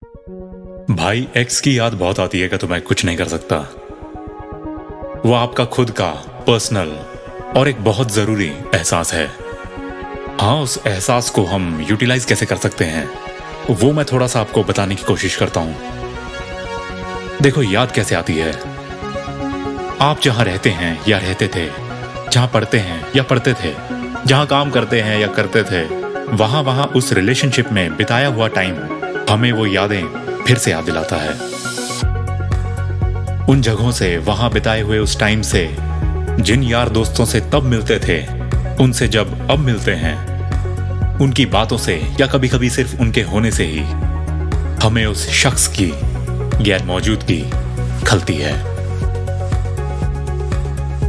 भाई एक्स की याद बहुत आती है कि तो मैं कुछ नहीं कर सकता। वो आपका खुद का पर्सनल और एक बहुत जरूरी एहसास है। हाँ, उस एहसास को हम यूटिलाइज कैसे कर सकते हैं वो मैं थोड़ा सा आपको बताने की कोशिश करता हूं। देखो, याद कैसे आती है। आप जहां रहते हैं या रहते थे, जहां पढ़ते हैं या पढ़ते थे, जहां काम करते हैं या करते थे, वहां वहां उस रिलेशनशिप में बिताया हुआ टाइम हमें वो यादें फिर से याद दिलाता है। उन जगहों से, वहां बिताए हुए उस टाइम से, जिन यार दोस्तों से तब मिलते थे, उनसे जब अब मिलते हैं, उनकी बातों से या कभी कभी सिर्फ उनके होने से ही हमें उस शख्स की गैर मौजूदगी खलती है।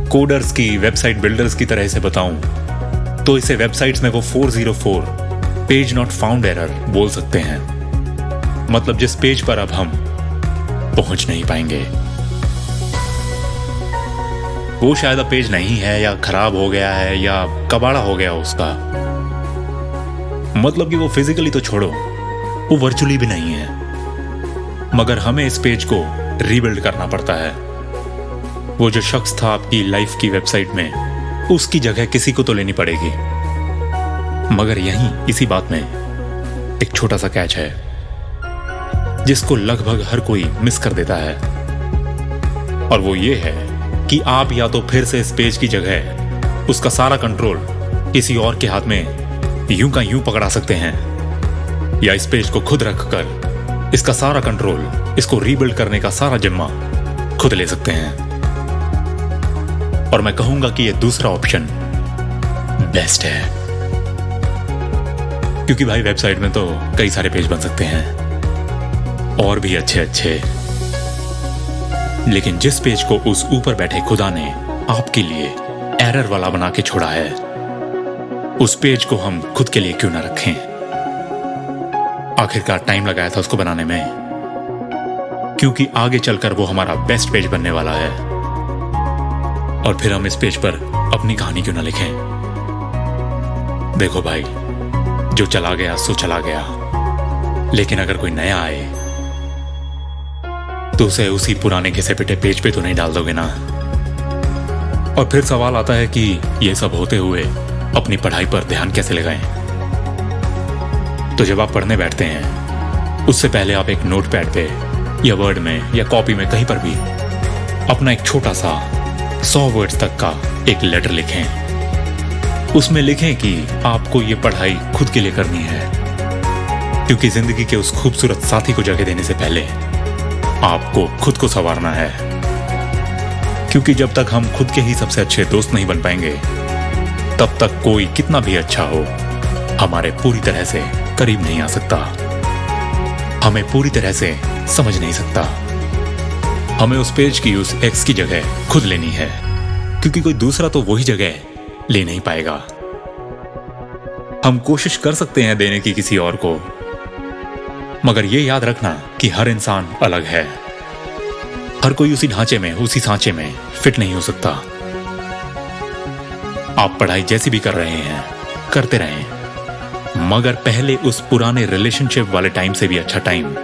कोडर्स की, वेबसाइट बिल्डर्स की तरह से बताऊं तो इसे वेबसाइट्स में वो 404 पेज नॉट फाउंड एरर बोल सकते हैं। मतलब जिस पेज पर अब हम पहुंच नहीं पाएंगे, वो शायद अब पेज नहीं है या खराब हो गया है या कबाड़ा हो गया उसका। मतलब कि वो फिजिकली तो छोड़ो, वो वर्चुअली भी नहीं है, मगर हमें इस पेज को रीबिल्ड करना पड़ता है। वो जो शख्स था आपकी लाइफ की वेबसाइट में, उसकी जगह किसी को तो लेनी पड़ेगी। मगर यहीं इसी बात में एक छोटा सा कैच है जिसको लगभग हर कोई मिस कर देता है, और वो ये है कि आप या तो फिर से इस पेज की जगह उसका सारा कंट्रोल किसी और के हाथ में यूं का यूं पकड़ा सकते हैं, या इस पेज को खुद रखकर इसका सारा कंट्रोल, इसको रीबिल्ड करने का सारा जिम्मा खुद ले सकते हैं। और मैं कहूंगा कि ये दूसरा ऑप्शन बेस्ट है, क्योंकि भाई वेबसाइट में तो कई सारे पेज बन सकते हैं और भी अच्छे अच्छे, लेकिन जिस पेज को उस ऊपर बैठे खुदा ने आपके लिए एरर वाला बना के छोड़ा है, उस पेज को हम खुद के लिए क्यों ना रखें। आखिरकार टाइम लगाया था उसको बनाने में, क्योंकि आगे चलकर वो हमारा बेस्ट पेज बनने वाला है। और फिर हम इस पेज पर अपनी कहानी क्यों ना लिखें। देखो भाई, जो चला गया सो चला गया, लेकिन अगर कोई नया आए तो उसे उसी पुराने घिसे पिटे पेज पे तो नहीं डाल दोगे ना। और फिर सवाल आता है कि ये सब होते हुए अपनी पढ़ाई पर ध्यान कैसे लगाएं। तो जब आप पढ़ने बैठते हैं, उससे पहले आप एक नोटपैड पे या वर्ड में या कॉपी में कहीं पर भी अपना एक छोटा सा 100 वर्ड्स तक का एक लेटर लिखें। उसमें लिखें कि आपको ये पढ़ाई खुद के लिए करनी है, क्योंकि जिंदगी के उस खूबसूरत साथी को जगह देने से पहले आपको खुद को संवारना है। क्योंकि जब तक हम खुद के ही सबसे अच्छे दोस्त नहीं बन पाएंगे, तब तक कोई कितना भी अच्छा हो हमारे पूरी तरह से करीब नहीं आ सकता, हमें पूरी तरह से समझ नहीं सकता। हमें उस पेज की, उस एक्स की जगह खुद लेनी है, क्योंकि कोई दूसरा तो वही जगह ले नहीं पाएगा। हम कोशिश कर सकते हैं देने की किसी और को, मगर यह याद रखना कि हर इंसान अलग है। हर कोई उसी ढांचे में, उसी सांचे में फिट नहीं हो सकता। आप पढ़ाई जैसी भी कर रहे हैं, करते रहें, मगर पहले उस पुराने रिलेशनशिप वाले टाइम से भी अच्छा टाइम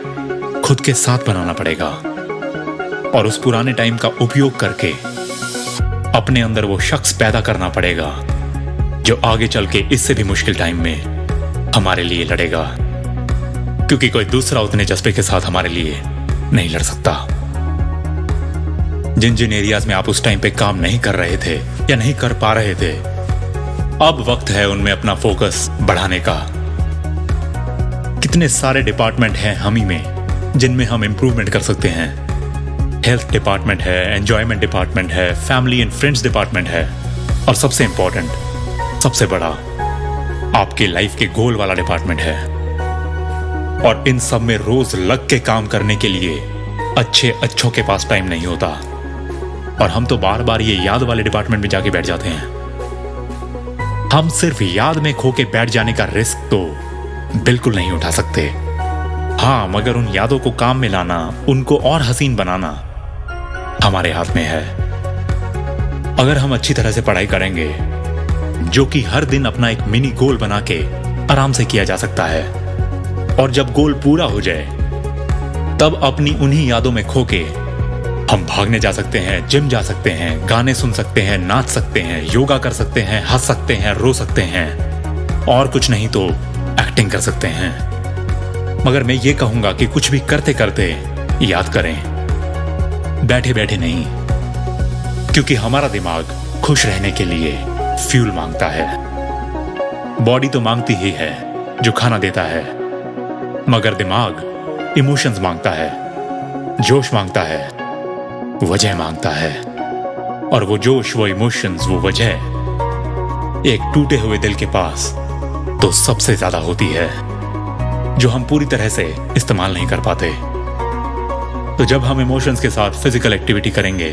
खुद के साथ बनाना पड़ेगा, और उस पुराने टाइम का उपयोग करके अपने अंदर वो शख्स पैदा करना पड़ेगा जो आगे चल के इससे भी मुश्किल टाइम में हमारे लिए लड़ेगा, क्योंकि कोई दूसरा उतने जज्बे के साथ हमारे लिए नहीं लड़ सकता। जिन जिन एरियाज में आप उस टाइम पे काम नहीं कर रहे थे या नहीं कर पा रहे थे, अब वक्त है उनमें अपना फोकस बढ़ाने का। कितने सारे डिपार्टमेंट हैं हम ही में जिनमें हम इंप्रूवमेंट कर सकते हैं। हेल्थ डिपार्टमेंट है, एंजॉयमेंट डिपार्टमेंट है, फैमिली एंड फ्रेंड्स डिपार्टमेंट है, और सबसे इंपॉर्टेंट, सबसे बड़ा आपकी लाइफ के गोल वाला डिपार्टमेंट है। और इन सब में रोज लग के काम करने के लिए अच्छों के पास टाइम नहीं होता, और हम तो बार बार ये याद वाले डिपार्टमेंट में जाके बैठ जाते हैं। हम सिर्फ याद में खो के बैठ जाने का रिस्क तो बिल्कुल नहीं उठा सकते। हाँ, मगर उन यादों को काम में लाना, उनको और हसीन बनाना हमारे हाथ में है। अगर हम अच्छी तरह से पढ़ाई करेंगे, जो कि हर दिन अपना एक मिनी गोल बना के आराम से किया जा सकता है, और जब गोल पूरा हो जाए तब अपनी उन्हीं यादों में खो के हम भागने जा सकते हैं, जिम जा सकते हैं, गाने सुन सकते हैं, नाच सकते हैं, योगा कर सकते हैं, हंस सकते हैं, रो सकते हैं, और कुछ नहीं तो एक्टिंग कर सकते हैं। मगर मैं ये कहूंगा कि कुछ भी करते करते याद करें, बैठे बैठे नहीं, क्योंकि हमारा दिमाग खुश रहने के लिए फ्यूल मांगता है। बॉडी तो मांगती ही है जो खाना देता है, मगर दिमाग इमोशंस मांगता है, जोश मांगता है, वजह मांगता है। और वो जोश, वो इमोशंस, वो वजह एक टूटे हुए दिल के पास तो सबसे ज्यादा होती है, जो हम पूरी तरह से इस्तेमाल नहीं कर पाते। तो जब हम इमोशंस के साथ फिजिकल एक्टिविटी करेंगे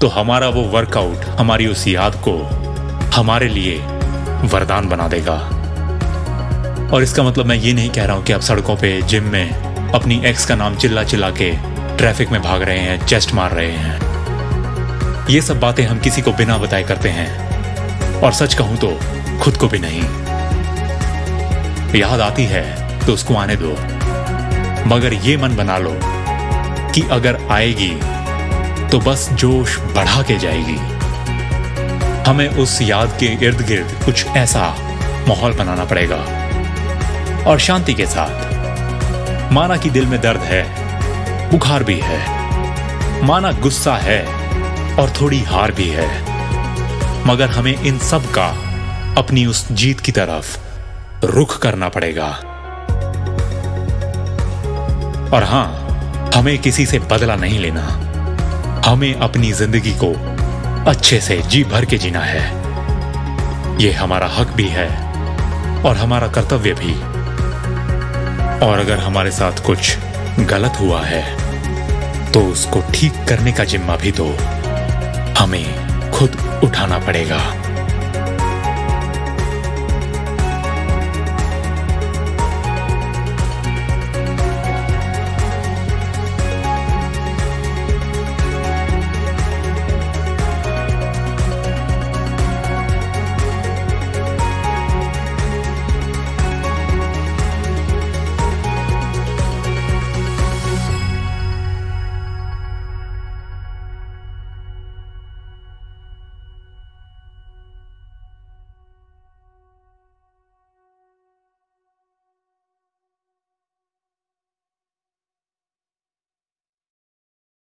तो हमारा वो वर्कआउट हमारी उस याद को हमारे लिए वरदान बना देगा। और इसका मतलब मैं ये नहीं कह रहा हूं कि आप सड़कों पे, जिम में अपनी एक्स का नाम चिल्ला चिल्ला के ट्रैफिक में भाग रहे हैं, चेस्ट मार रहे हैं। ये सब बातें हम किसी को बिना बताए करते हैं, और सच कहूं तो खुद को भी नहीं। याद आती है तो उसको आने दो, मगर ये मन बना लो कि अगर आएगी तो बस जोश बढ़ा के जाएगी। हमें उस याद के इर्द गिर्द कुछ ऐसा माहौल बनाना पड़ेगा, और शांति के साथ। माना कि दिल में दर्द है, बुखार भी है, माना गुस्सा है और थोड़ी हार भी है, मगर हमें इन सब का अपनी उस जीत की तरफ रुख करना पड़ेगा। और हां, हमें किसी से बदला नहीं लेना, हमें अपनी जिंदगी को अच्छे से जी भर के जीना है। यह हमारा हक भी है और हमारा कर्तव्य भी। और अगर हमारे साथ कुछ गलत हुआ है तो उसको ठीक करने का जिम्मा भी तो हमें खुद उठाना पड़ेगा।